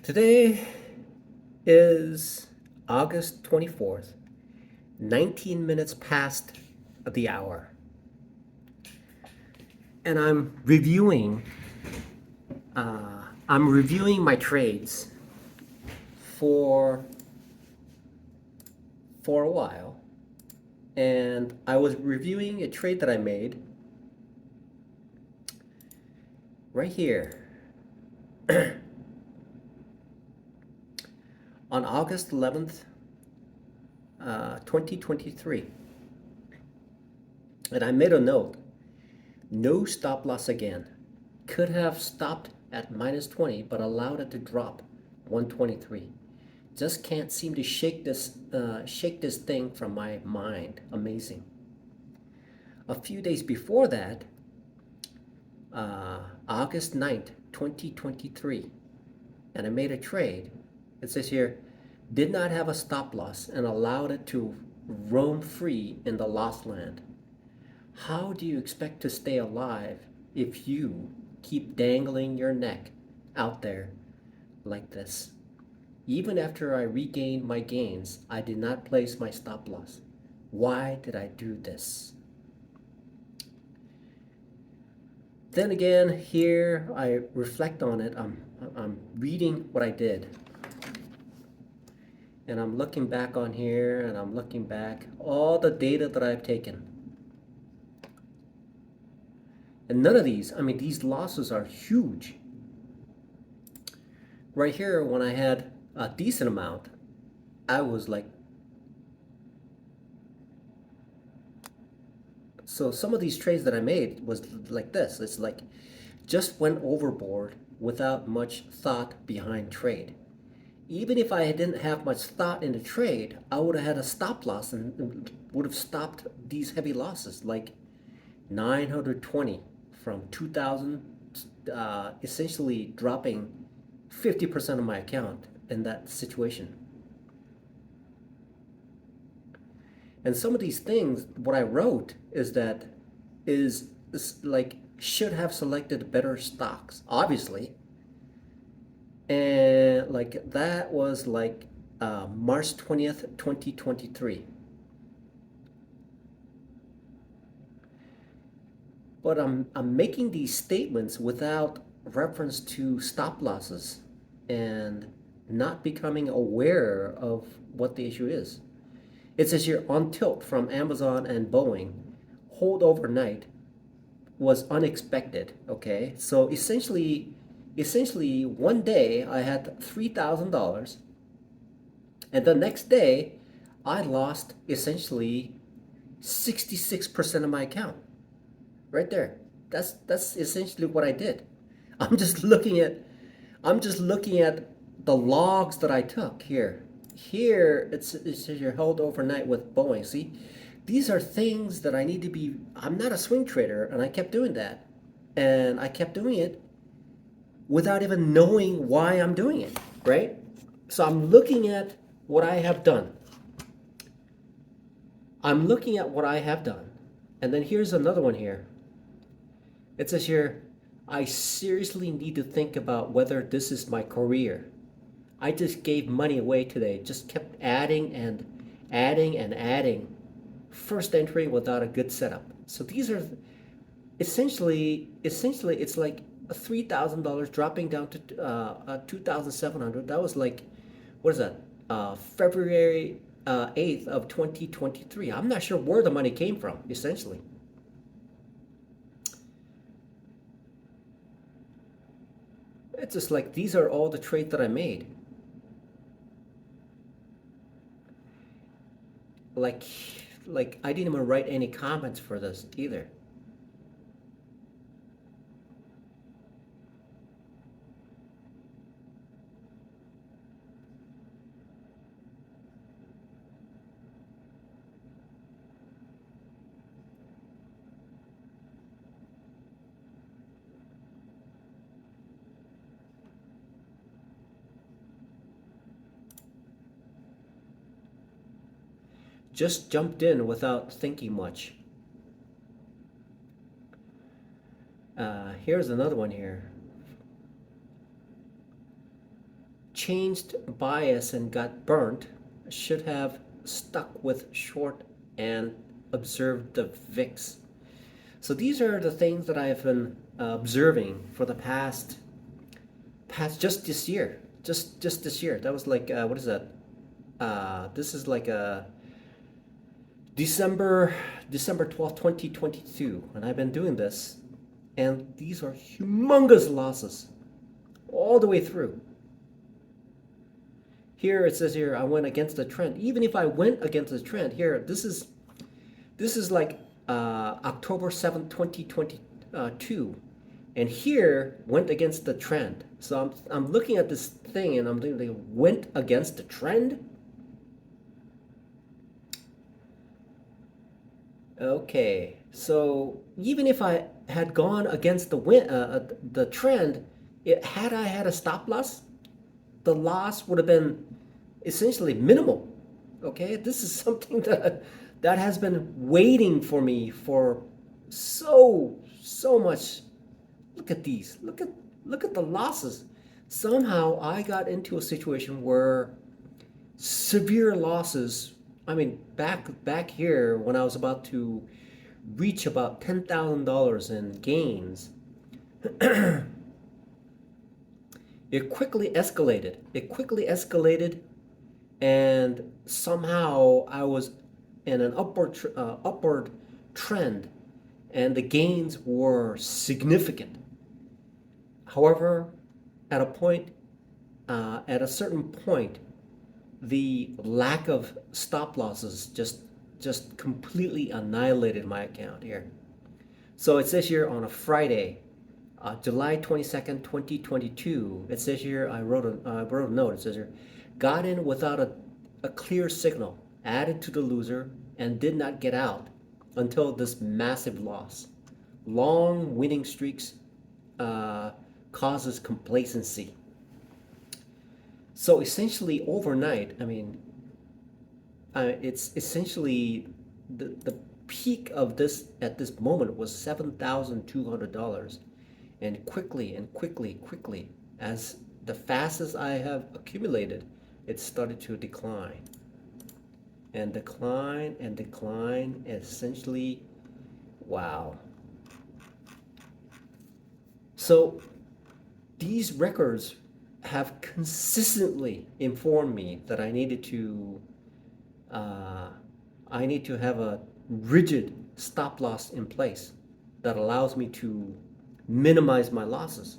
Today is August 24th, 19 minutes past the hour. And I'm reviewing my trades for a while. And I was reviewing a trade that I made right here on August 11th, 2023. And I made a note, no stop loss again. Could have stopped at minus 20, but allowed it to drop 123. Just can't seem to shake this thing from my mind. Amazing. A few days before that, August 9th, 2023, and I made a trade. It says here, did not have a stop loss and allowed it to roam free in the lost land. How do you expect to stay alive if you keep dangling your neck out there like this? Even after I regained my gains, I did not place my stop loss. Why did I do this? Then again, here I reflect on it. I'm reading what I did. And I'm looking back on here, and I'm looking back all the data that I've taken. And none of these, these losses are huge. Right here, when I had a decent amount, I was like, so some of these trades that I made was like this. It's like, just went overboard without much thought behind trade. Even if I didn't have much thought in the trade, I would have had a stop loss and would have stopped these heavy losses, like 920 from 2000, essentially dropping 50% of my account in that situation. And some of these things, what I wrote is that is like should have selected better stocks, obviously. And like that was like March 20th, 2023. But I'm making these statements without reference to stop losses and not becoming aware of what the issue is. It says here on tilt from Amazon and Boeing, hold overnight was unexpected. Okay, so essentially one day I had $3,000, and the next day I lost essentially 66% of my account. Right there. That's essentially what I did. I'm just looking at I'm just looking at the logs that I took here. Here it says you're held overnight with Boeing. See, these are things that I need to be. I'm not a swing trader, and I kept doing that, and I kept doing it without even knowing why I'm doing it. Right? So I'm looking at what I have done. I'm looking at what I have done, and then here's another one here. It says here, I seriously need to think about whether this is my career. I just gave money away today, just kept adding and adding and adding. First entry without a good setup. So these are essentially it's like $3,000 dropping down to 2,700. That was like, what is that? February 8th of 2023. I'm not sure where the money came from, essentially. It's just like these are all the trades that I made. Like I didn't even write any comments for this either. Just jumped in without thinking much. Here's another one here. changed bias and got burnt, should have stuck with short and observed the VIX. So these are the things that I've been observing for the past just this year, just this year. That was like what is that? This is like December December 12th, 2022, and I've been doing this, and these are humongous losses all the way through. Here it says here I went against the trend. Even if I went against the trend, here this is like October 7th, 2022, and here went against the trend. So I'm looking at this thing and I'm thinking went against the trend. Okay, so even if I had gone against the trend, had I had a stop loss, the loss would have been essentially minimal. Okay, this is something that has been waiting for me for so much. Look at these. Look at the losses. Somehow I got into a situation where severe losses. I mean, back here when I was about to reach about $10,000 in gains, it quickly escalated. It quickly escalated, and somehow I was in an upward trend, and the gains were significant. However, at a point, at a certain point, the lack of stop losses just completely annihilated my account here. So it says here on a Friday, July 22nd, 2022, it says here I wrote a note. It says here, got in without a clear signal, added to the loser, and did not get out until this massive loss. Long winning streaks causes complacency. So essentially, overnight, I mean, it's essentially the peak of this at this moment was $7,200, and quickly, as the fastest I have accumulated, it started to decline and decline. Essentially, wow. So these records have consistently informed me that I need to have a rigid stop loss in place that allows me to minimize my losses.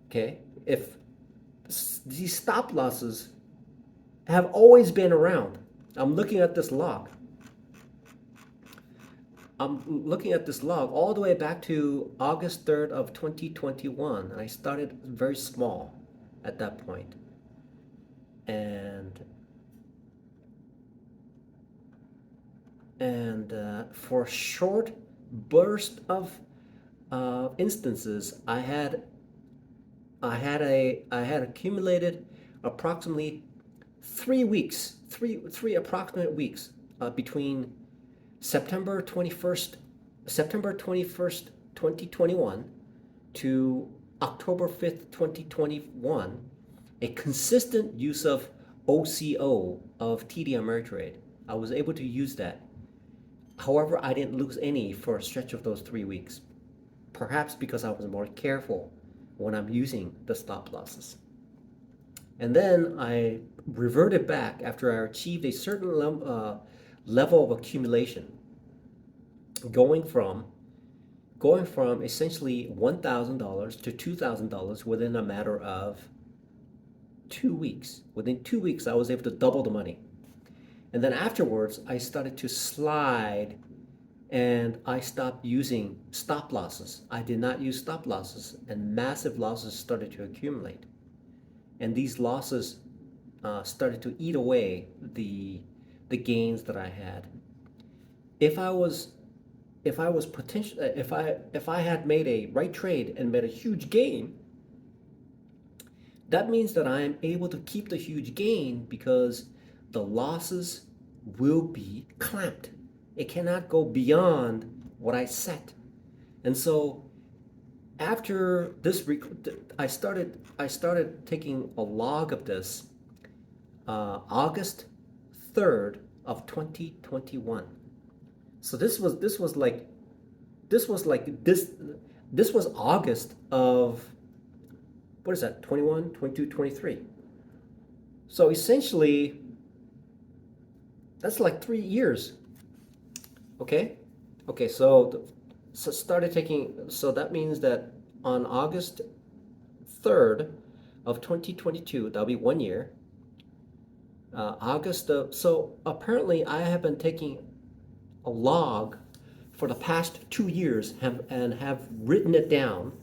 Okay, if these stop losses have always been around, I'm looking at this log. I'm looking at this log all the way back to August 3rd of 2021, and I started very small at that point. And for a short burst of instances, I had accumulated approximately 3 weeks, three approximate weeks between September 21st, 2021 to October 5th, 2021, a consistent use of OCO of TD Ameritrade. I was able to use that. However, I didn't lose any for a stretch of those 3 weeks. Perhaps because I was more careful when I'm using the stop losses. And then I reverted back after I achieved a certain level of accumulation, going from essentially $1,000 to $2,000 within a matter of 2 weeks. Within 2 weeks, I was able to double the money. And then afterwards, I started to slide, and I stopped using stop losses. I did not use stop losses, and massive losses started to accumulate. And these losses started to eat away the gains that I had. If I had made a right trade and made a huge gain, that means that I am able to keep the huge gain because the losses will be clamped. It cannot go beyond what I set. And so after this, I started taking a log of this August 3rd of 2021. So this was August of, what is that, 21, 22, 23. So essentially, that's like 3 years. Okay? Okay, so started taking, so that means that on August 3rd of 2022, that'll be 1 year. So apparently I have been taking a log for the past 2 years and have written it down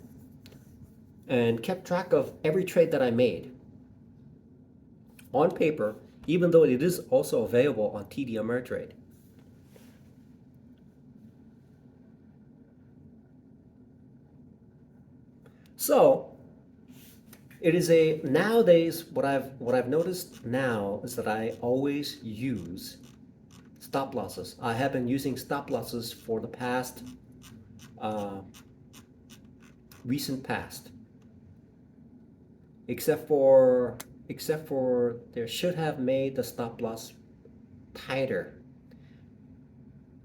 and kept track of every trade that I made on paper, even though it is also available on TD Ameritrade. So it is a nowadays what I've noticed now is that I always use stop losses. I have been using stop losses for the past uh, recent past, except for there should have made the stop loss tighter.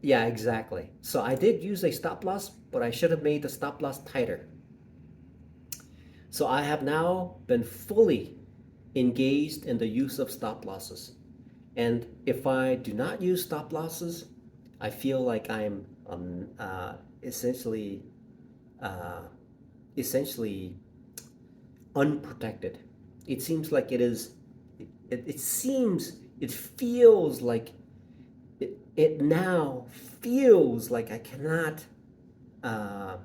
Yeah, exactly. So I did use a stop loss, but I should have made the stop loss tighter. So I have now been fully engaged in the use of stop losses. And if I do not use stop losses, I feel like I'm essentially uh, essentially unprotected. It seems like it is. It feels like it now feels like I cannot. Uh,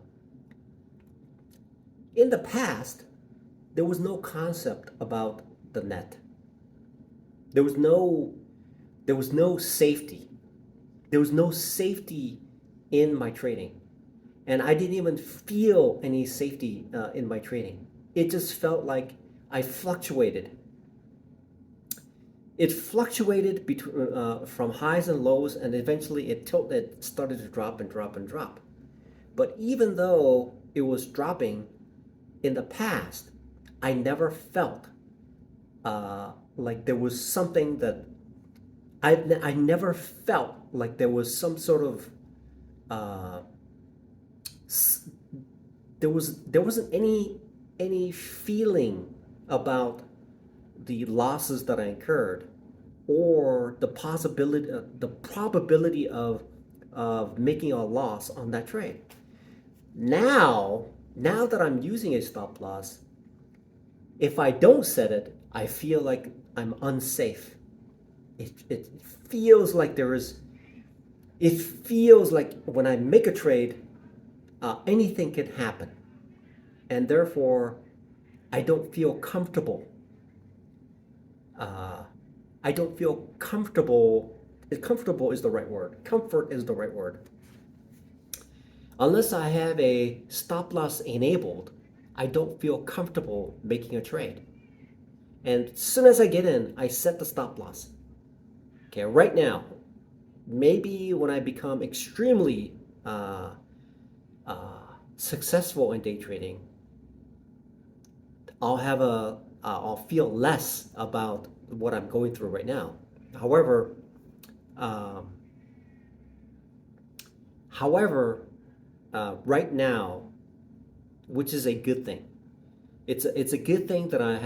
in the past, there was no concept about the net. There was no there was no safety. There was no safety in my trading, and I didn't even feel any safety in my trading. It just felt like I fluctuated. It fluctuated between from highs and lows, and eventually it started to drop and drop and drop. But even though it was dropping in the past, I never felt like there was something that I never felt like there was some sort of uh, there wasn't any feeling about the losses that I incurred or the probability of making a loss on that trade. Now that I'm using a stop loss, if I don't set it, I feel like I'm unsafe. It feels like it feels like when I make a trade, anything can happen. And therefore, I don't feel comfortable. Uh, I don't feel comfortable. Comfortable is the right word. Comfort is the right word. Unless I have a stop loss enabled, I don't feel comfortable making a trade. And as soon as I get in, I set the stop loss. Okay, right now, maybe when I become extremely successful in day trading, I'll feel less about what I'm going through right now. However, um, however, right now, which is a good thing. It's a good thing that I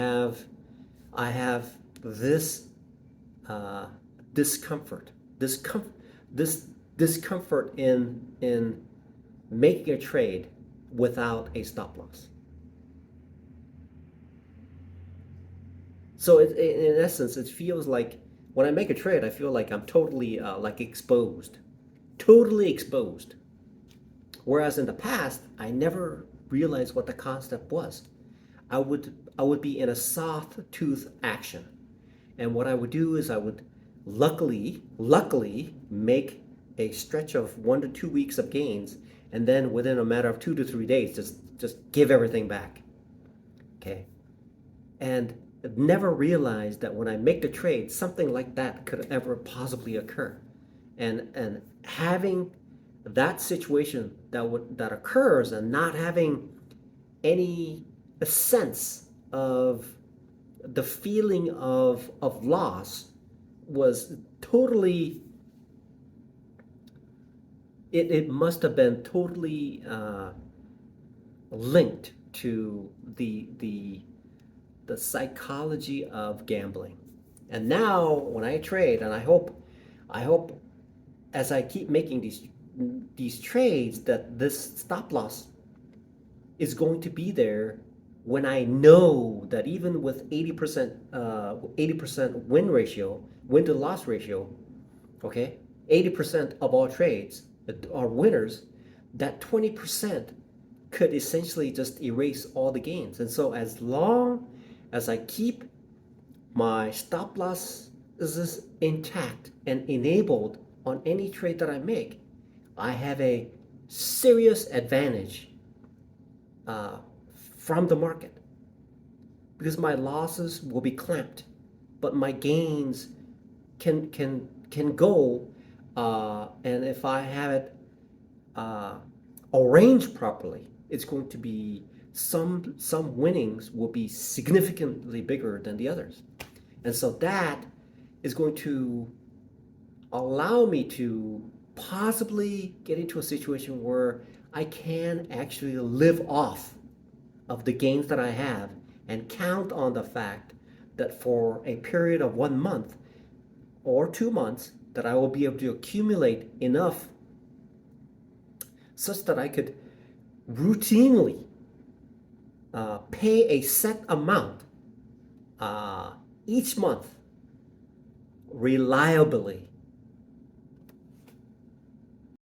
have this discomfort, this discomfort in making a trade without a stop loss. So in essence, it feels like when I make a trade, I feel like I'm totally like exposed, totally exposed. Whereas in the past, I never realized what the concept was. I would be in a soft tooth action, and what I would do is I would luckily make a stretch of 1 to 2 weeks of gains, and then within a matter of 2 to 3 days, just give everything back. Okay, and never realized that when I make the trade, something like that could ever possibly occur, and having that situation that occurs and not having any a sense of the feeling of loss was totally, it must have been totally linked to the psychology of gambling. And now when I trade, and I hope as I keep making these trades that this stop loss is going to be there when I know that even with 80% win to loss ratio, okay, 80% of all trades are winners, that 20% could essentially just erase all the gains. And so as long as I keep my stop loss is intact and enabled on any trade that I make, I have a serious advantage uh, from the market because my losses will be clamped, but my gains can go. And if I have it uh, arranged properly, it's going to be some winnings will be significantly bigger than the others, and so that is going to allow me to possibly get into a situation where I can actually live off of the gains that I have and count on the fact that for a period of 1 month or 2 months that I will be able to accumulate enough such that I could routinely pay a set amount uh, each month reliably